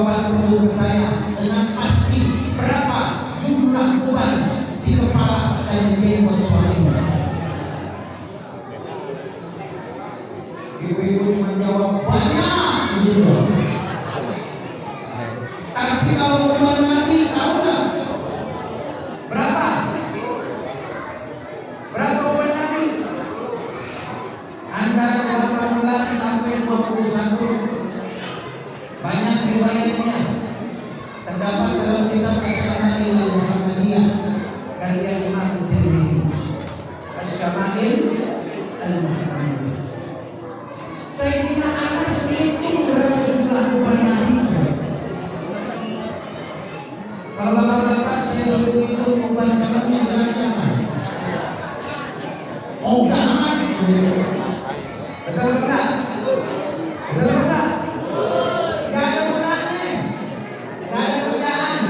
jawaban sebelum saya dengan pasti berapa jumlah uban di kepala dan di jenggot suamimu. Ibu-ibu cuma jawab banyak gitu. Tapi kalau uban Nabi tahu nggak? Berapa? Berapa uban Nabi? Antara 18 sampai 21. Banyak riwayatnya. Terdapat dalam kitab Asy-Syama'il Al-Muhammadiyah karya Imam Tirmidzi. Asy-Syama'il Al-Muhammadiyah. Sayyidina Anas itu berapa jumlah uban Nabi? Kalau bapak-bapak saya suruh itu uban kamarnya berapa? Oh, jangan. Betul enggak? Betul enggak? Enggak ada gunanya. Enggak ada kerjaan.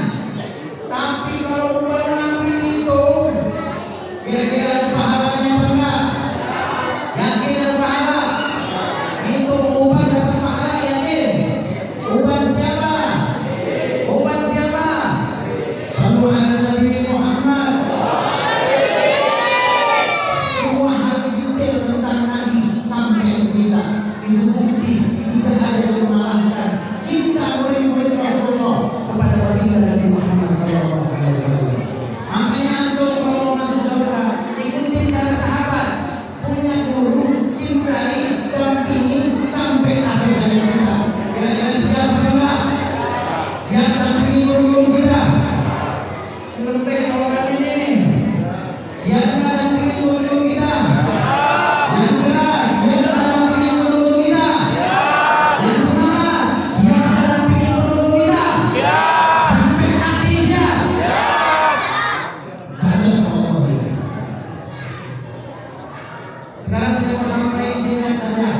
Tapi kalau uban Nabi itu kira-kira ada pahalanya apa enggak? Yakin ada pahala? Itu uban dapat pahala, yakin? Uban siapa? Uban siapa? Sallu ala Nabi Muhammad. Semua hal detail tentang Nabi sampai ke kita itu bukti tidak ada yang mengalahkan cinta murid-murid Rasulullah kepada baginda Nabi Muhammad SAW. Makanya antum kalau mau masuk surga ikuti cara sahabat, punya guru, cintai, dampingi sampai akhir hayat kita. Kira-kira siap enggak? Siap dampingi guru-guru kita? Lembek jawaban ini. Siap enggak dampingi guru-guru kita? Yang keras, siap enggak dampingi guru-guru kita? Yang semangat, siap enggak dampingi guru-guru kita? Sampai mati siap? Karena sama kita. Sekarang saya mau sampaikan singkat saja.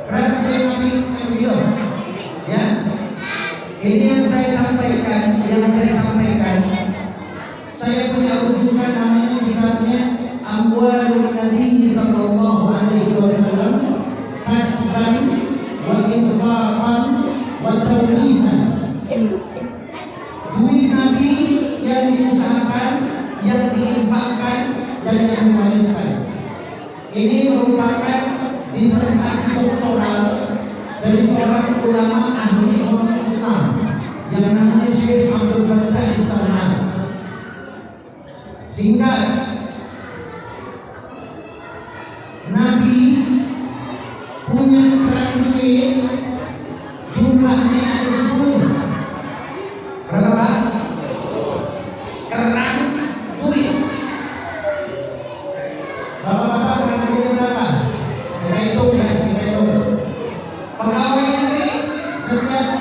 Berapa Nabi video? Ya. Ini yang saya sampaikan, saya punya rujukan namanya kitabnya Amwalun Nabi sallallahu alaihi wasallam Kasban wa infaqan wa tawrisan. Duit Nabi yang diusahakan, yang diinfakkan dan yang diwariskan. Ini merupakan disertasi doktoral dari seorang ulama ahli ilmu Islam yang namanya Syekh Abdul Fattah As-Sarman. Singkat, Nabi punya keran duit jumlahnya ada 10. Berapa? Keran duit. Bapak-bapak keran duitnya berapa? Kita hitung ya, kita hitung. Pegawai negeri setiap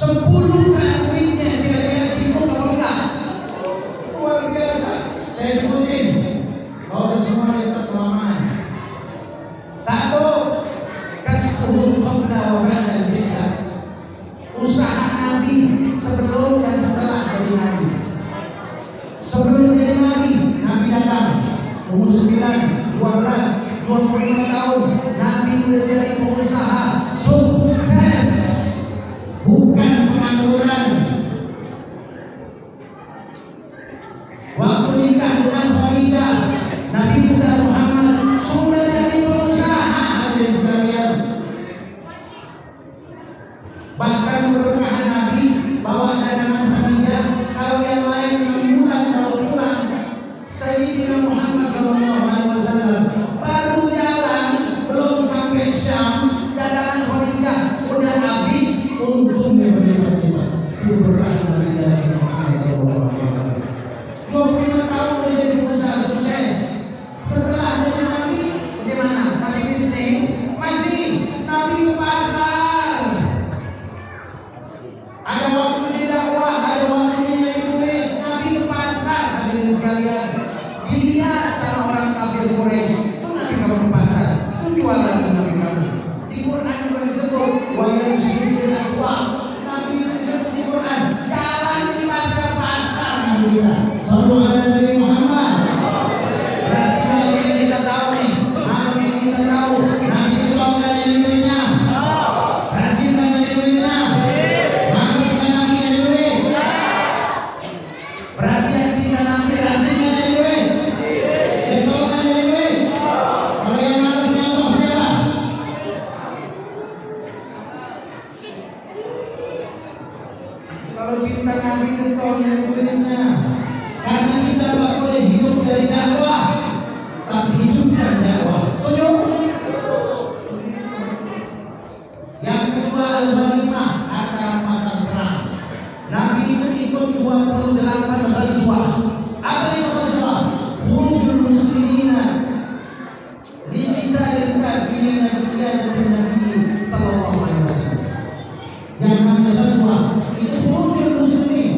10 kali duitnya, kira-kira sibuk atau enggak? Luar biasa. Saya sebutin, kalau semua kita kelamaan. 1, kasbuh qabla wa ba'da al-bid'ah. Usaha Nabi sebelum dan setelah jadi Nabi. Sebelum jadi Nabi, Nabi datang umur 9, 12, 25 tahun. Nabi sudah jadi pengusaha sukses, bukan pengangguran. Waktu nikah dengan Khadijah, Nabi besar Muhammad sudah jadi pengusaha, hadirin sekalian. Bahkan pernikahan Nabi bawa dagangan Khadijah, kalau yang lain yang pulang baru pulang, Sayyidina Muhammad SAW baru jalan, belum sampai Syam, dagangan Khadijah udah habis, untungnya berlipat-lipat. Itu berkah dari Nabi Muhammad SAW. 25 tahun udah jadi pengusaha sukses. Setelah jadi Nabi, bagaimana? Masih bisnis? Masih. Nabi ke pasar. Ada waktunya dakwah, ada waktunya nyari duit. Nabi ke pasar, hadirin sekalian. Dilihat sama orang kafir Quraisy, itu Nabi kamu ke pasar, itu jualan Nabi kamu. Di Quran juga disebut wa yamshi aswaq. Nabi itu disebut di Quran jalan di pasar-pasar. Sallu ala Nabi Muhammad. Berarti kalau yang kita tahu nih, kalau yang kita tahu, Nabi itu tahu nggak nyari duitnya? Rajin nggak nyari duitnya? Malas nggak Nabi nyari duit? Berarti yang cinta Nabi rajin nggak nyari duit? Betul nggak nyari duit? Kalau yang malas nyontoh siapa? Kalau cinta Nabi itu tahu nyari duitnya. Karena kita tak boleh hidup dari dakwah, tapi hidupkan dakwah. Setuju? Yang kedua, al-ghanimah, harta rampasan perang. Nabi itu ikut 28 ghazwah. Apa itu ghazwah? Khurujul muslimina liqitalil kafirin bi qiyadatin Nabi sallallahu alaihi wasallam. Yang namanya ghazwah itu khurujul muslimin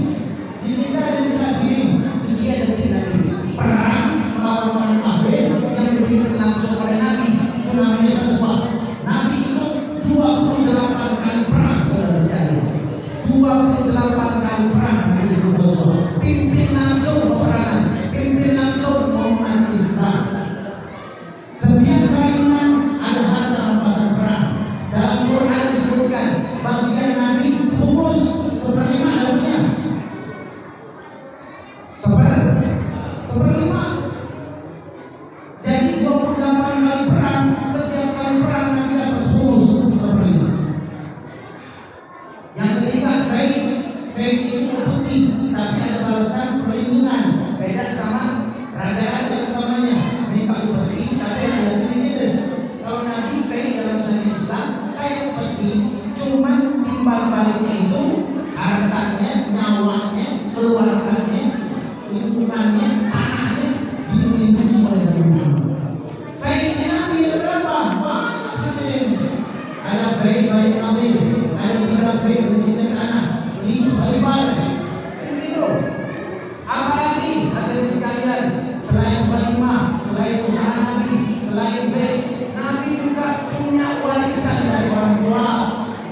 liqitalil kafirin. Dia dari Nabi perang melawan orang kafir yang diberikan langsung pada Nabi, itu namanya ghazwah. Nabi ikut 28 kali perang, saudara sekalian. 28 kali perang Nabi ikut ghazwah. Pimpin langsung peperangan, pimpin langsung umat Islam. Setiap kali menang ada harta rampasan perang. Dalam Quran disebutkan bagian Nabi khumus seperlima dalamnya. Seperlima. Jadi 28 kali perang, setiap kali perang Nabi dapat khumus seperlima. Yang ketiga, faid. Faid itu upeti, tapi ada balasan perlindungan. Beda sama raja-raja umpamanya. Mereka upeti, tapi ada yang privilege. Kalau Nabi faid dalam syariat Islam, kayak upeti, cuman timbal baliknya itu hartanya, nyawanya, keluarganya, lingkungannya, tanahnya dilindungi oleh Nabi Muhammad. Faidnya Nabi berapa? Banyak hadirin. Ada faid baik Nabi, ada 3 faid mencintai tanah, di Khaybar. Itu. Apalagi hadirin sekalian, selain ghanimah, selain usaha Nabi, selain faid, Nabi juga punya warisan dari orang tua.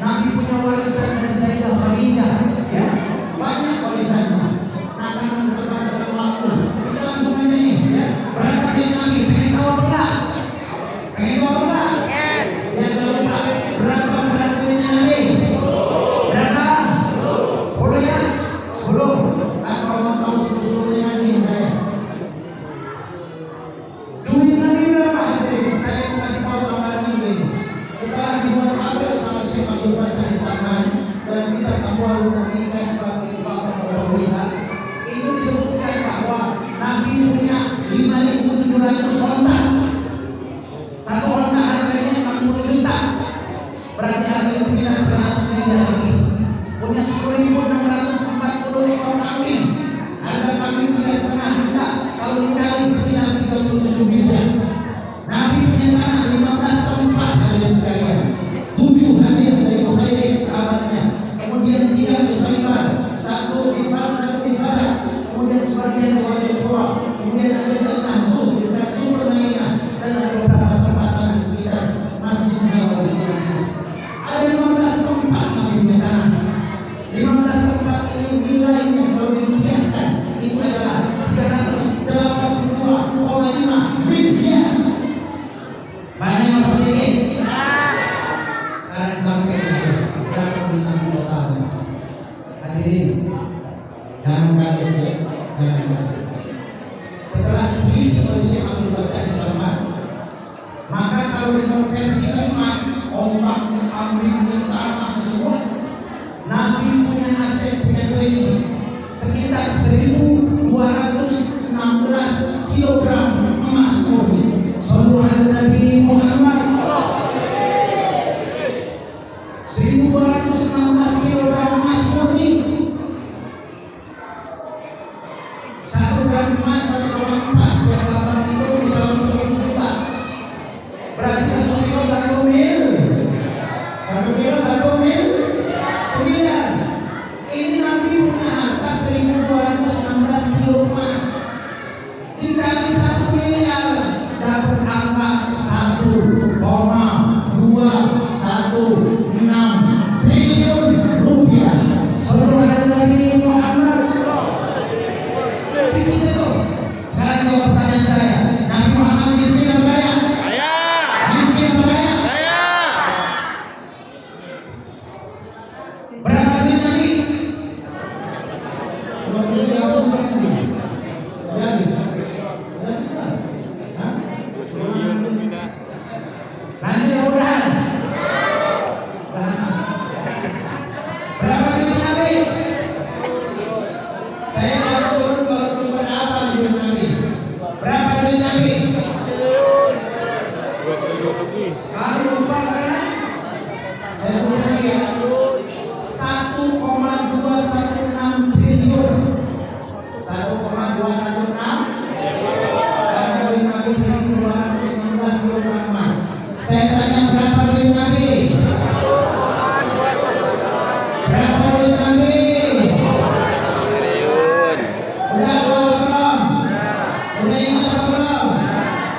Nabi punya warisan dari Sayyidah Khadijah, ya. Banyak warisannya. Akan keterbatasan waktu. Kita langsung aja nih, ya. Berapa duit Nabi? Pengen tahu apa enggak? Pengen tahu apa enggak? Ya, tahu enggak? Berapa berat duitnya Nabi? Berapa? 10 ya? 10. Nah, kalau mau tahu 10-10-nya ngaji saya. Duit Nabi berapa? Saya mau kasih tahu gambaran ini. Setelah dibuat tabel sama Syekh Abdul Fattah Al-Samman dalam kitab Amwalun Nabi Kasbah Infaqan Al-Tawliha, itu disebutkan bahwa Nabi punya 5.700 onta. Satu onta harganya 60 juta. Berarti harganya sekitar 300 miliar lebih. Punya 10.640 ekor kambing. Harga kambing 3,5 juta. Kalau dikali sekitar 37 miliar. Nabi punya tanah 15 tempat, hadirin sekalian. 7 hadiah dari Bukhairi sahabatnya. Kemudian 3 versi emas, ombaknya, ambingnya, tanahnya semua. Nabi punya aset, punya duit sekitar 1.216 kilogram emas murni. Sallu ala Nabi Muhammad. 1.216 kilogram emas murni. 1 gram emas 1,4 kg itu di dalam juta. Berarti 1 kilo 1 mil. 1 kilo 1 mil. Miliar. Ini Nabi punya harta 1.216 kilo emas. Dikali 1 miliar dapat angka 1,216 triliun rupiah. Sallallahu alaihi Muhammad. Berarti kita tuh. Sekarang jawab pertanyaan saya. Nabi Muhammad miskin atau kaya? Kaya. Miskin atau kaya? Kaya. Berapa duit Nabi? 20 jauh nanti. Udah bisa. Udah bisa. Hah? Nanti laporan. Berapa duit Nabi? Saya mau turun kalau kepada apa duit Nabi? Berapa duit Nabi? 2 triliun lebih. Kalau lupa kan? Saya sebut lagi ya. 1,216 triliun. 1,216. Karena duit Nabi 1.216 kilogram emas. Saya tanya berapa duit Nabi? Berapa duit Nabi? Udah jawab belum? Udah ingat apa belum?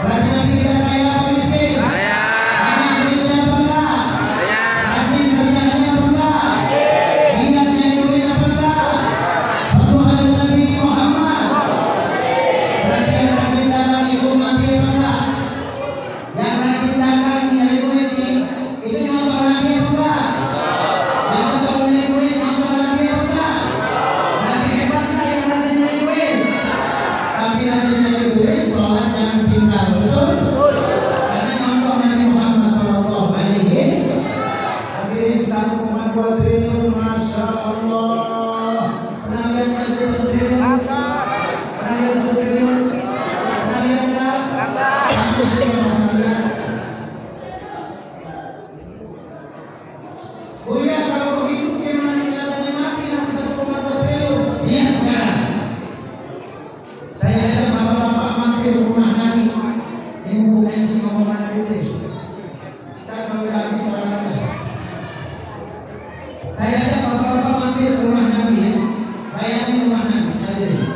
Berarti Nabi kita kaya apa miskin? Banyak duitnya apa enggak? Rajin kerjanya apa enggak? Ingat nyari duit apa enggak? Sallallahu alaihi Nabi Muhammad. Berarti yang rajin dagang itu Nabi apa enggak? Yang rajin dagang nyari duit nih, itu nyontoh Nabi apa enggak? Yang nyontoh nyari duit nyontoh Nabi apa enggak? Berarti hebat enggak yang rajin nyari duit? Tapi rajin nyari duit, sholat jangan tinggal, betul? Karena nyontoh Nabi Muhammad sallallahu alaihi. Hadirin 1,2 triliun, masya Allah. Pernah lihat nggak duit 1 triliun? Pernah lihat 1 triliun? Pernah lihat nggak? Aku juga pernah lihat. Oh iya, kalau begitu gimana kelihatannya mati nanti 1,2 triliun? Lihat sekarang. Saya ajak bapak-bapak mampir rumah Nabi. Ini hubungan si ngomong lagi deh. Kita kalau udah habis orang aja. Saya ajak bapak-bapak mampir rumah Nabi ya. Bayangin rumah Nabi aja deh.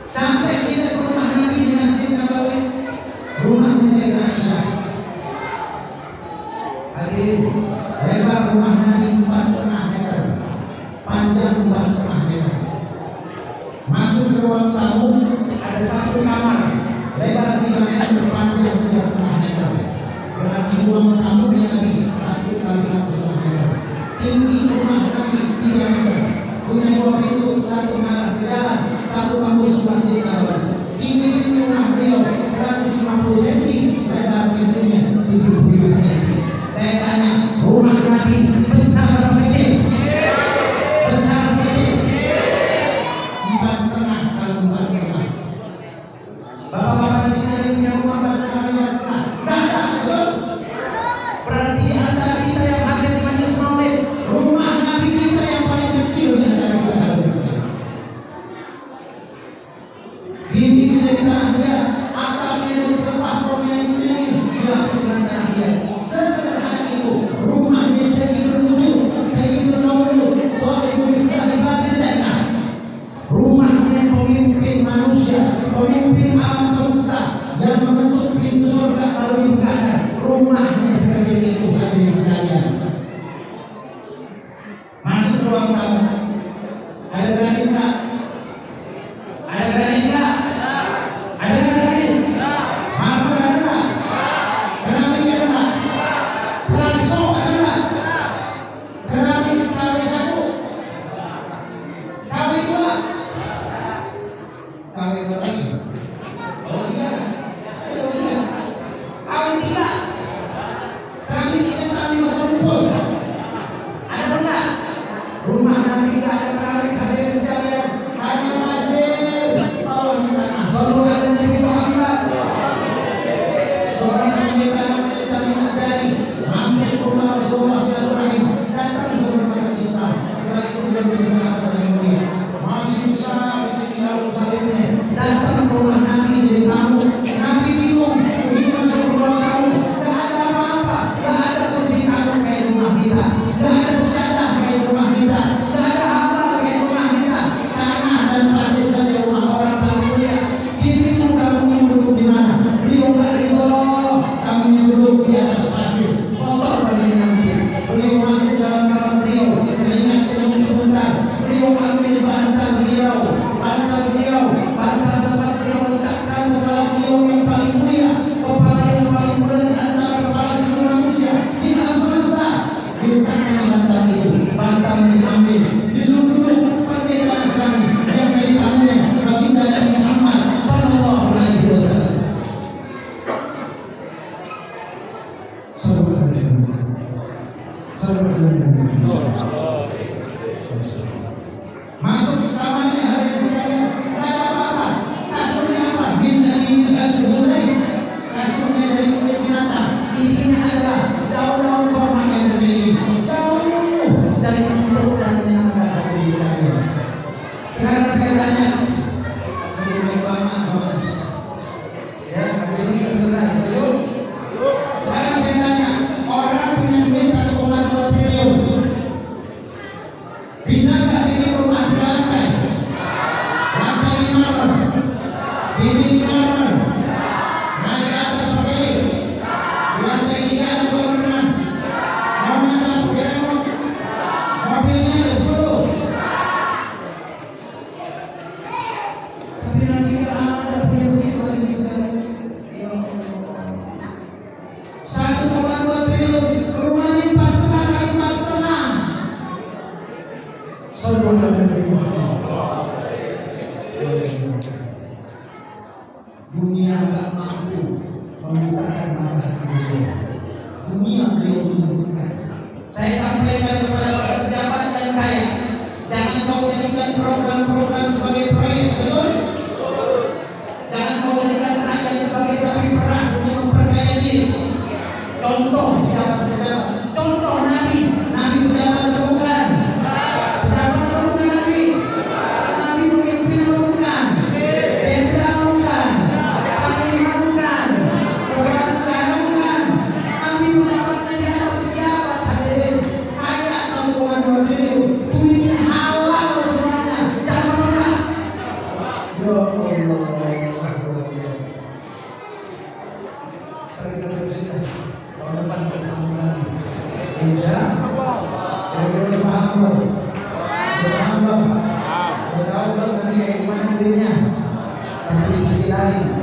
Sampai kita ke rumah Nabi di Masjid Nabawi. Rumah Sayyidah Aisyah. Hadirin, lebar rumah Nabi 4,5 meter. Panjang 4,5 meter. Masuk ke ruang tamu ada 1 kamar lebar 3 meter, panjang 3,5 meter. Berarti ruang tamu Nabi 1 kali 1,5 meter. Tinggi rumah Nabi 3 meter. Punya 2 pintu, 1 mengarah ke jalan, 1 kampus Masjid Nabawi. Tinggi pintu rumah beliau 150 cm, lebar pintunya 75 cm. Saya tanya, rumah Nabi besar atau kecil? Besar atau kecil? 4,5 kalau 4,5. Bapak-bapak di sini ada yang punya rumah 4,5, 5,5. Enggak ada, betul? Berarti antara kita yang hadir di majelis maulid, rumah Nabi kita yang paling kecil di antara kita hadir. Bini kita di tanah dia, atapnya dari tempat komenya ini, dia pesanan dia. Sesederhana itu, rumahnya Sayyidul Wujud, Sayyidul Maulud, Sholihu Miftah di Batil Jannah. Rumahnya pemimpin manusia, pemimpin alam semesta yang menutup pintu surga lalu dibukakan. Rumahnya sekecil itu hadirin sekalian. Masuk ruang tamu. Ada granit enggak? Ada granit enggak? Ada granit? Marmer ada enggak? Keramik ada enggak? Teraso ada enggak? Keramik KW1, KW2, KW berapa? Oh iya. KW3. tidak ada tarik hadirin sekalian. Hanya masih bawah di tanah. Sallallahu alaihi Muhammad. Seorang wanita namanya Tamimah dari hampir ke rumah Rasulullah SAW, datang sebelum masuk Islam. Setelah itu beliau menjadi sahabat yang mulia. Masih besar di sini lalu salibnya. Datang ke rumah Nabi jadi tamu. Nabi bingung, ini masuk ke ruang tamu. Gak ada apa-apa, gak ada kursi tamu kayak rumah kita, gak ada sejadah kayak rumah kita, gak ada apa kayak rumah kita. Tanah dan pasir saja rumah orang paling mulia. Dia bingung tamunya duduk di mana. Beliau gak ridho, tamunya duduk di atas pasir. Kotor badannya nanti. Beliau masuk dalam kamar beliau. Seringat senyum sebentar. Beliau ambil bantal beliau, bantal beliau, bantal tempat beliau letakkan kepala beliau yang paling mulia, kepala yang paling mulia di antara kepala seluruh manusia di alam semesta. Diletakkan bantal itu, bantal diambil, disuruh duduk pakai kelas kami yang dari tamunya baginda Nabi Muhammad Sallallahu Alaihi Wasallam. Masuk ke kamarnya hadirin sekalian, tidak ada apa-apa. Kasurnya apa? Kasurnya dari kulit binatang. Isinya adalah daun-daun kurma yang berkeliling. Daun dari untuk dan menyenangkan hadirin sekalian. Sekarang saya tanya, ya, habis ini kita selesai. Setuju? Sekarang saya tanya, orang punya duit 1,2 triliun, bisa nggak bikin rumah di lantai? Lantai 5, dinding 5, naik ke atas pakai lift. Di lantai 3 ada kolam renang. Mau masak pakai remote. Mobilnya ada 10. Tapi lagi nggak ada punya begitu hadirin sekalian. Ya Allah. 1,2 triliun, rumahnya 4,5 kali 4,5. Sallallahu alaihi Muhammad. Dunia tak mampu membukakan mata beliau. Dunia beliau tunjukkan. Saya sampaikan kepada para pejabat dan kaya, jangan kau jadikan program-program sebagai proyek, betul? Jangan kau jadikan rakyat sebagai sapi perah untuk memperkaya diri. Contoh pejabat-pejabat, contoh Nabi pejabat atau bukan? Pejabat atau bukan Nabi? Nabi pemimpin atau bukan? Jenderal bukan? Panglima bukan? Kepala negara bukan? Nabi pejabatnya di atas pejabat hadirin. Kaya 1,2 triliun, duitnya halal semuanya. Jangan lupa. Ya Allah. Tahun depan kita sambung lagi. Insya Allah. Kira-kira paham belum? Udah tahu belum nanti kayak gimana duitnya? Tapi di sisi lain